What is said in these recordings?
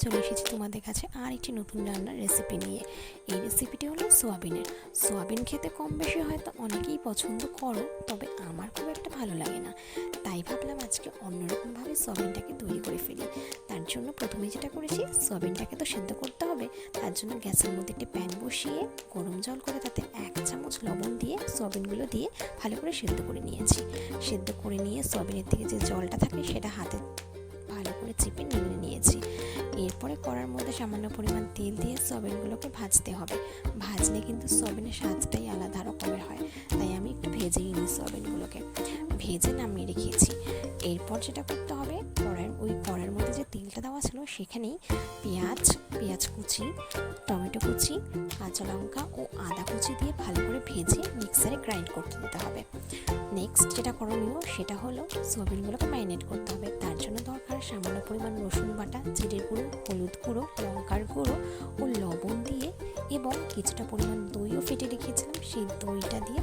চলে এসেছি তোমাদের কাছে আর একটি নতুন রান্নার রেসিপি নিয়ে। এই রেসিপিটি হলো সোয়াবিনের। সোয়াবিন খেতে কম বেশি হয়তো অনেকেই পছন্দ করো, তবে আমার খুব একটা ভালো লাগে না। তাই ভাবলাম আজকে অন্যরকমভাবে সোয়াবিনটাকে তৈরি করে ফেলি। তার জন্য প্রথমে যেটা করেছি, সোয়াবিনটাকে তো সেদ্ধ করতে হবে। তার জন্য গ্যাসের মধ্যে একটি প্যান বসিয়ে গরম জল করে তাতে 1 চামচ লবণ দিয়ে সোয়াবিনগুলো দিয়ে ভালো করে সেদ্ধ করে নিয়েছি। সেদ্ধ করে নিয়ে সোয়াবিনের থেকে যে জলটা থাকে সেটা হাতে ভালো করে চিপে নিয়ে নিয়েছি। এরপরে কড়ার মধ্যে সামান্য পরিমাণ তেল দিয়ে সোয়াবিনগুলোকে ভাজতে হবে। ভাজলে কিন্তু সোয়াবিনের স্বাদটাই আলাদা রকমের হয়, তাই আমি একটু ভেজেই নিই সোয়াবিনগুলোকে। ভেজে নামিয়ে রেখেছি। এরপর যেটা করতে হবে, কড়াইয়ের মধ্যে যে তেলটা দেওয়া ছিল সেখানেই পেঁয়াজ কুচি, টমেটো কুচি, কাঁচা লঙ্কা ও আদা কুচি দিয়ে ভালো করে ভেজে মিক্সারে গ্রাইন্ড করতে দিতে হবে। নেক্সট যেটা করণীয় সেটা হলো সোয়াবিনগুলোকে ম্যারিনেট করতে হবে। তার জন্য দরকার সামান্য পরিমাণ রসুন বাটা, জিরের গুঁড়ো, হলুদ গুঁড়ো, লঙ্কার গুঁড়ো ও লবণ দিয়ে এবং কিছুটা পরিমাণ দইও ফেটে রেখেছিলাম, সেই দইটা দিয়ে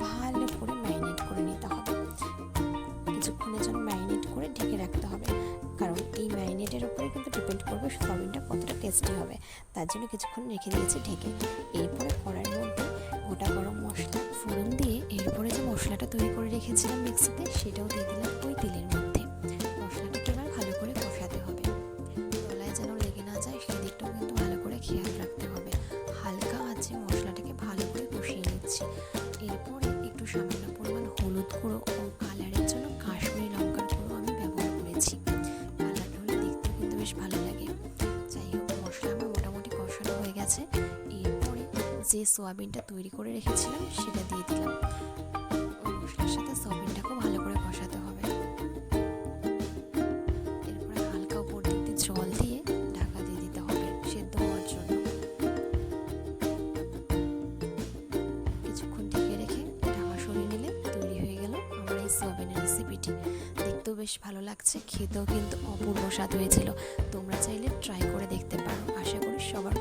ভালো করে ম্যারিনেট করে নিতে হবে। কিছুক্ষণের জন্য ম্যারিনেট করে ঢেকে রাখতে হবে, কারণ এই ম্যারিনেটের উপরে কিন্তু ডিপেন্ড করবে সোয়াবিনটা কতটা টেস্টি হবে। তার জন্য কিছুক্ষণ রেখে দিয়েছি ঢেকে। এরপরে কড়াইয়ের মধ্যে গোটা গরম মশলা ফোড়ন দিয়ে এরপরে যে মশলাটা তৈরি করে রেখেছিলাম মিক্সিতে, সেটাও দিয়ে দিলাম ওই তেলের মধ্যে। মশলাটাকে এবার ভালো করে কষাতে হবে, গলায় যেন লেগে না যায় সেদিকটাও কিন্তু ভালো করে খেয়াল রাখতে হবে। হালকা আঁচে মশলাটাকে ভালো করে কষিয়ে নিচ্ছি। এরপরে একটু সামান্য পরিমাণ হলুদ গুঁড়ো ও কালারের জন্য কাশ্মীরি লঙ্কার গুঁড়ো আমি ব্যবহার করেছি। কালারটা হলে দেখতে কিন্তু বেশ ভালো লাগে। যাই হোক, মশলা আমার মোটামুটি কষানো হয়ে গেছে। এরপরে যে সোয়াবিনটা তৈরি করে রেখেছিলাম সেটা দিয়ে দিলাম। ওই মশলার সাথে সোয়াবিনটাকেও ভালো করে কষাতে হবে। এরপরে হালকা উপর দিক দিয়ে জল দিয়ে ঢাকা দিয়ে দিতে হবে সেদ্ধ হওয়ার জন্য। কিছুক্ষণ ঢেকে রেখে ঢাকা সরিয়ে নিলে তৈরি হয়ে গেল আমার এই সোয়াবিনের রেসিপিটি। দেখতেও বেশ ভালো লাগছে, খেতেও কিন্তু অপূর্ব স্বাদ হয়েছিল। তোমরা চাইলে ট্রাই করে দেখতে পারো। আশা করি সবার